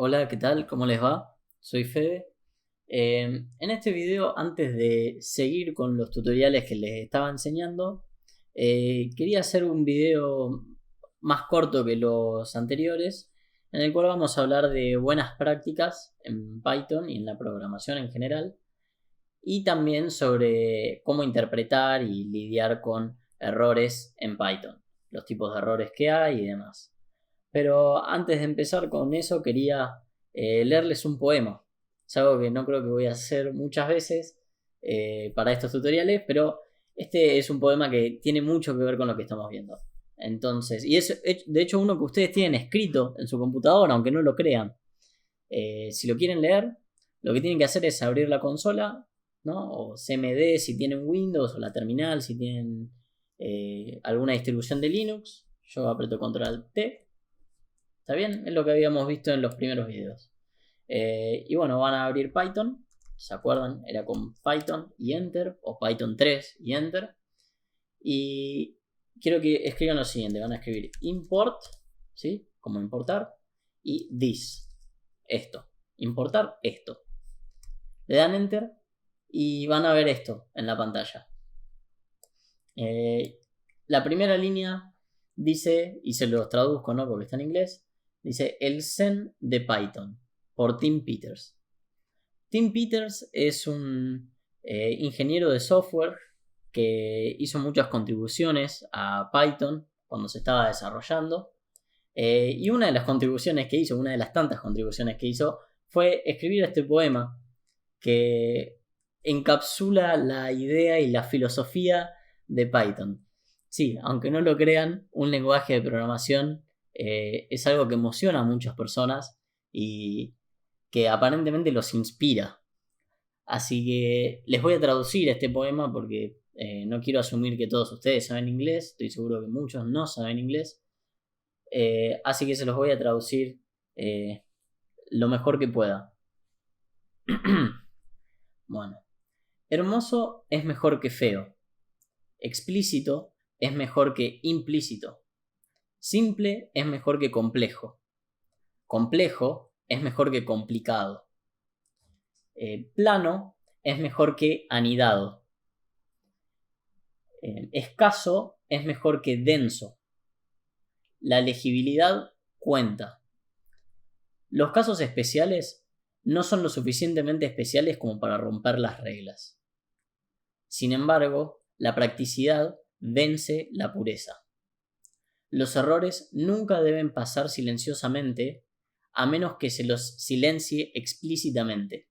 Hola, ¿qué tal? ¿Cómo les va? Soy Fede. En este video, antes de seguir con los tutoriales que les estaba enseñando, quería hacer un video más corto que los anteriores, en el cual vamos a hablar de buenas prácticas en Python y en la programación en general, y también sobre cómo interpretar y lidiar con errores en Python, los tipos de errores que hay y demás. Pero antes de empezar con eso quería leerles un poema. Es algo que no creo que voy a hacer muchas veces para estos tutoriales, pero este es un poema que tiene mucho que ver con lo que estamos viendo. Entonces, y es de hecho uno que ustedes tienen escrito en su computadora, aunque no lo crean. Si lo quieren leer, lo que tienen que hacer es abrir la consola, ¿no? O CMD si tienen Windows, o la terminal si tienen alguna distribución de Linux. Yo aprieto Control T. ¿Está bien? Es lo que habíamos visto en los primeros videos. Y bueno, van a abrir Python. ¿Se acuerdan? Era con Python y Enter. O Python 3 y Enter. Y quiero que escriban lo siguiente. Van a escribir import, ¿sí? Como importar. Y this. Esto. Importar esto. Le dan Enter. Y van a ver esto en la pantalla. La primera línea dice, y se los traduzco, ¿no? Porque está en inglés. Dice el Zen de Python, por Tim Peters. Tim Peters es un ingeniero de software que hizo muchas contribuciones a Python cuando se estaba desarrollando. Y una de las contribuciones que hizo, una de las tantas contribuciones que hizo, fue escribir este poema que encapsula la idea y la filosofía de Python. Sí, aunque no lo crean, un lenguaje de programación es algo que emociona a muchas personas y que aparentemente los inspira. Así que les voy a traducir este poema porque no quiero asumir que todos ustedes saben inglés, estoy seguro que muchos no saben inglés. Así que se los voy a traducir lo mejor que pueda. Bueno, hermoso es mejor que feo. Explícito es mejor que implícito. Simple es mejor que complejo. Complejo es mejor que complicado. Plano es mejor que anidado. Escaso es mejor que denso. La legibilidad cuenta. Los casos especiales no son lo suficientemente especiales como para romper las reglas. Sin embargo, la practicidad vence la pureza. Los errores nunca deben pasar silenciosamente a menos que se los silencie explícitamente.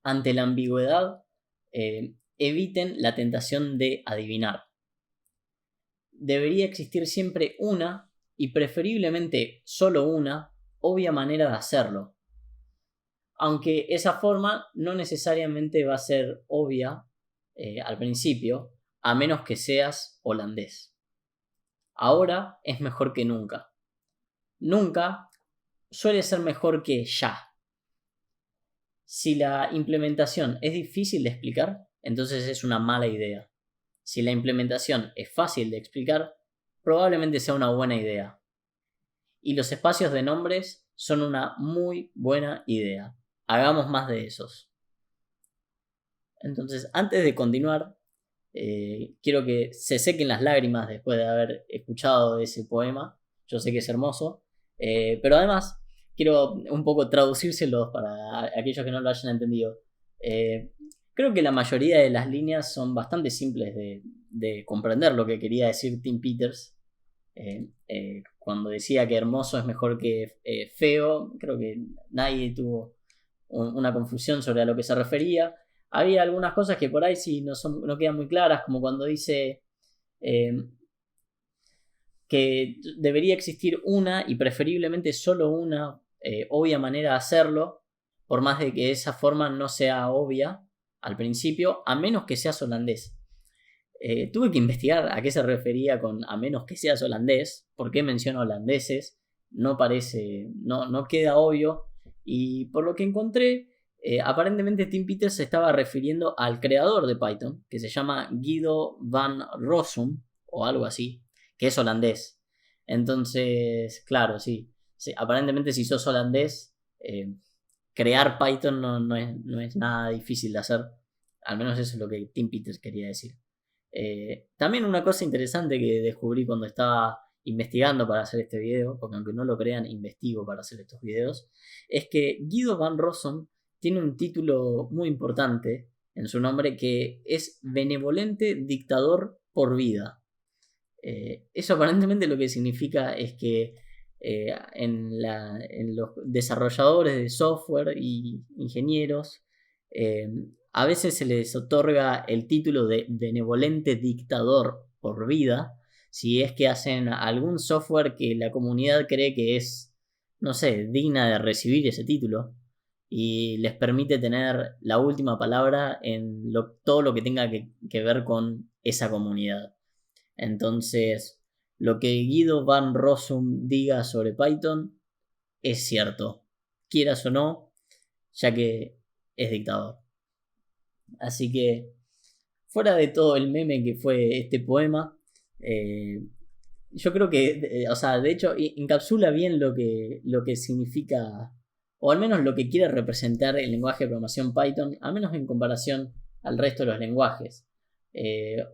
Ante la ambigüedad, eviten la tentación de adivinar. Debería existir siempre una, y preferiblemente solo una, obvia manera de hacerlo. Aunque esa forma no necesariamente va a ser obvia al principio, a menos que seas holandés. Ahora es mejor que nunca. Nunca suele ser mejor que ya. Si la implementación es difícil de explicar, entonces es una mala idea. Si la implementación es fácil de explicar, probablemente sea una buena idea. Y los espacios de nombres son una muy buena idea. Hagamos más de esos. Entonces, antes de continuar, quiero que se sequen las lágrimas después de haber escuchado ese poema. Yo sé que es hermoso, pero además quiero un poco traducírselos para aquellos que no lo hayan entendido. Creo que la mayoría de las líneas son bastante simples de comprender lo que quería decir Tim Peters. Cuando decía que hermoso es mejor que feo, creo que nadie tuvo una confusión sobre a lo que se refería. Había algunas cosas que por ahí sí no quedan muy claras, como cuando dice que debería existir una y preferiblemente solo una obvia manera de hacerlo, por más de que esa forma no sea obvia al principio, a menos que seas holandés. Tuve que investigar a qué se refería con a menos que seas holandés, por qué menciona holandeses, no queda obvio, y por lo que encontré, aparentemente Tim Peters se estaba refiriendo al creador de Python, que se llama Guido van Rossum, o algo así, que es holandés. Entonces, claro, sí, sí, aparentemente si sos holandés, crear Python no es nada difícil de hacer. Al menos eso es lo que Tim Peters quería decir. También una cosa interesante que descubrí cuando estaba investigando para hacer este video, porque aunque no lo crean, investigo para hacer estos videos, es que Guido van Rossum tiene un título muy importante en su nombre que es benevolente dictador por vida. Eso aparentemente lo que significa es que en los desarrolladores de software y ingenieros a veces se les otorga el título de benevolente dictador por vida si es que hacen algún software que la comunidad cree que es, no sé, digna de recibir ese título y les permite tener la última palabra en todo lo que tenga que ver con esa comunidad. Entonces, lo que Guido van Rossum diga sobre Python es cierto, quieras o no, ya que es dictador. Así que, fuera de todo el meme que fue este poema, yo creo que, o sea, de hecho, encapsula bien lo que significa, o al menos lo que quiere representar el lenguaje de programación Python, al menos en comparación al resto de los lenguajes.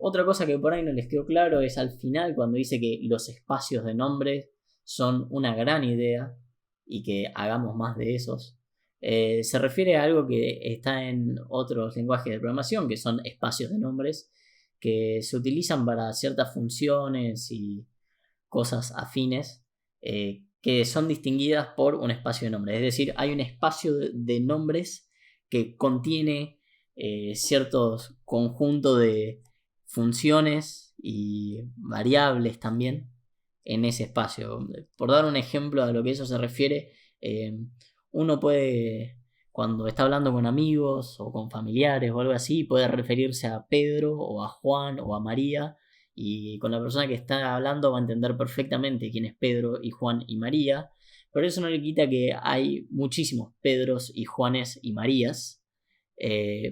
Otra cosa que por ahí no les quedó claro es al final cuando dice que los espacios de nombres son una gran idea y que hagamos más de esos. Se refiere a algo que está en otros lenguajes de programación, que son espacios de nombres, que se utilizan para ciertas funciones y cosas afines, que son distinguidas por un espacio de nombres. Es decir, hay un espacio de nombres que contiene ciertos conjuntos de funciones y variables también en ese espacio. Por dar un ejemplo a lo que eso se refiere, uno puede, cuando está hablando con amigos o con familiares o algo así, puede referirse a Pedro o a Juan o a María, y con la persona que está hablando va a entender perfectamente quién es Pedro y Juan y María, pero eso no le quita que hay muchísimos Pedros y Juanes y Marías,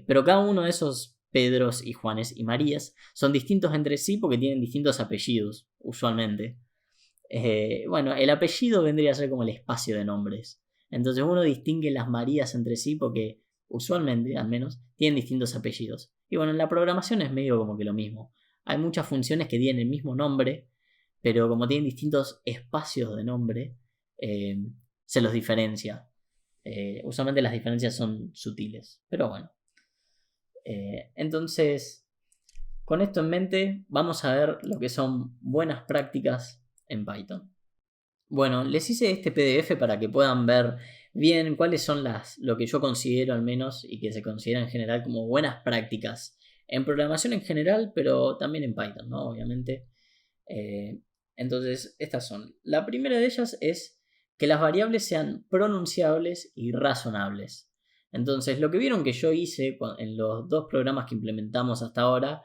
pero cada uno de esos Pedros y Juanes y Marías son distintos entre sí porque tienen distintos apellidos, usualmente. Bueno, el apellido vendría a ser como el espacio de nombres. Entonces uno distingue las Marías entre sí porque usualmente, al menos, tienen distintos apellidos. Y bueno, en la programación es medio como que lo mismo. Hay muchas funciones que tienen el mismo nombre, pero como tienen distintos espacios de nombre, se los diferencia. Usualmente las diferencias son sutiles, pero bueno. Entonces, con esto en mente, vamos a ver lo que son buenas prácticas en Python. Bueno, les hice este PDF para que puedan ver bien cuáles son lo que yo considero al menos y que se consideran en general como buenas prácticas en programación en general, pero también en Python, ¿no? Obviamente. Entonces, estas son. La primera de ellas es que las variables sean pronunciables y razonables. Entonces, lo que vieron que yo hice en los dos programas que implementamos hasta ahora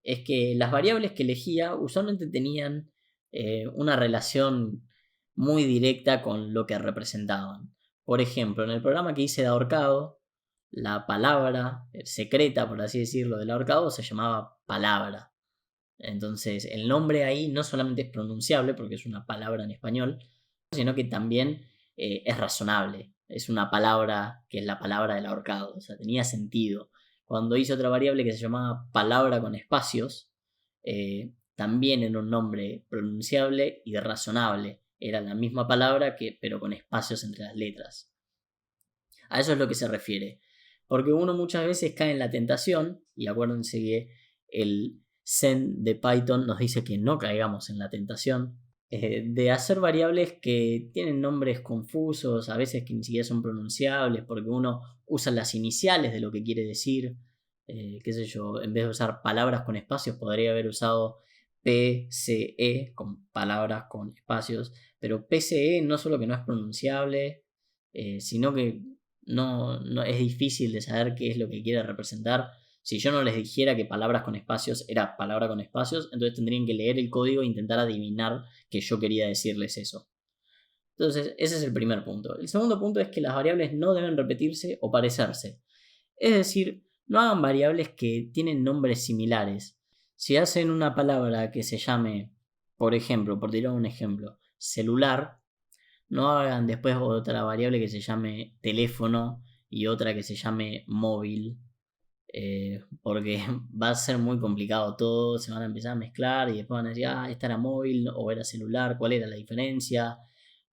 es que las variables que elegía usualmente tenían una relación muy directa con lo que representaban. Por ejemplo, en el programa que hice de ahorcado, la palabra secreta, por así decirlo, del ahorcado se llamaba palabra. Entonces, el nombre ahí no solamente es pronunciable, porque es una palabra en español, sino que también es razonable. Es una palabra que es la palabra del ahorcado. O sea, tenía sentido. Cuando hice otra variable que se llamaba palabra con espacios, también era un nombre pronunciable y razonable. Era la misma palabra, pero con espacios entre las letras. A eso es lo que se refiere. Porque uno muchas veces cae en la tentación, y acuérdense que el Zen de Python nos dice que no caigamos en la tentación, de hacer variables que tienen nombres confusos, a veces que ni siquiera son pronunciables, porque uno usa las iniciales de lo que quiere decir. Qué sé yo, en vez de usar palabras con espacios, podría haber usado PCE, con palabras con espacios, pero PCE no solo que no es pronunciable, sino que no es difícil de saber qué es lo que quiere representar. Si yo no les dijera que palabras con espacios era palabra con espacios, entonces tendrían que leer el código e intentar adivinar que yo quería decirles eso. Entonces, ese es el primer punto. El segundo punto es que las variables no deben repetirse o parecerse. Es decir, no hagan variables que tienen nombres similares. Si hacen una palabra que se llame, por ejemplo, por tirar un ejemplo, celular, No hagan después otra variable que se llame teléfono y otra que se llame móvil. Porque va a ser muy complicado todo, se van a empezar a mezclar y después van a decir, esta era móvil o era celular, ¿cuál era la diferencia?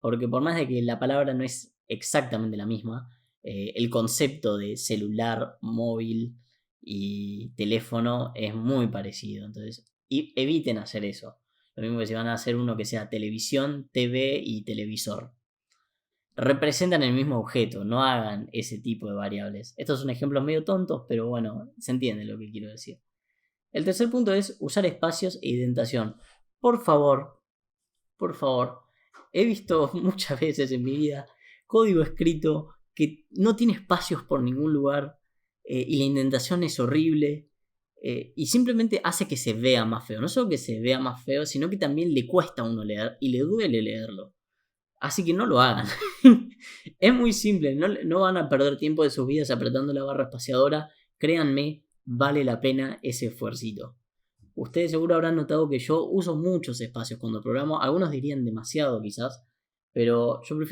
Porque por más de que la palabra no es exactamente la misma, el concepto de celular, móvil y teléfono es muy parecido. Entonces, eviten hacer eso. Lo mismo que si van a hacer uno que sea televisión, TV y televisor. Representan el mismo objeto, no hagan ese tipo de variables. Estos son ejemplos medio tontos, pero bueno, se entiende lo que quiero decir. El tercer punto es usar espacios e indentación. Por favor, he visto muchas veces en mi vida código escrito que no tiene espacios por ningún lugar y la indentación es horrible y simplemente hace que se vea más feo. No solo que se vea más feo, sino que también le cuesta a uno leer y le duele leerlo. Así que no lo hagan. Es muy simple, no van a perder tiempo de sus vidas apretando la barra espaciadora. Créanme, vale la pena ese esfuercito. Ustedes seguro habrán notado que yo uso muchos espacios cuando programo. Algunos dirían demasiado quizás, pero yo prefiero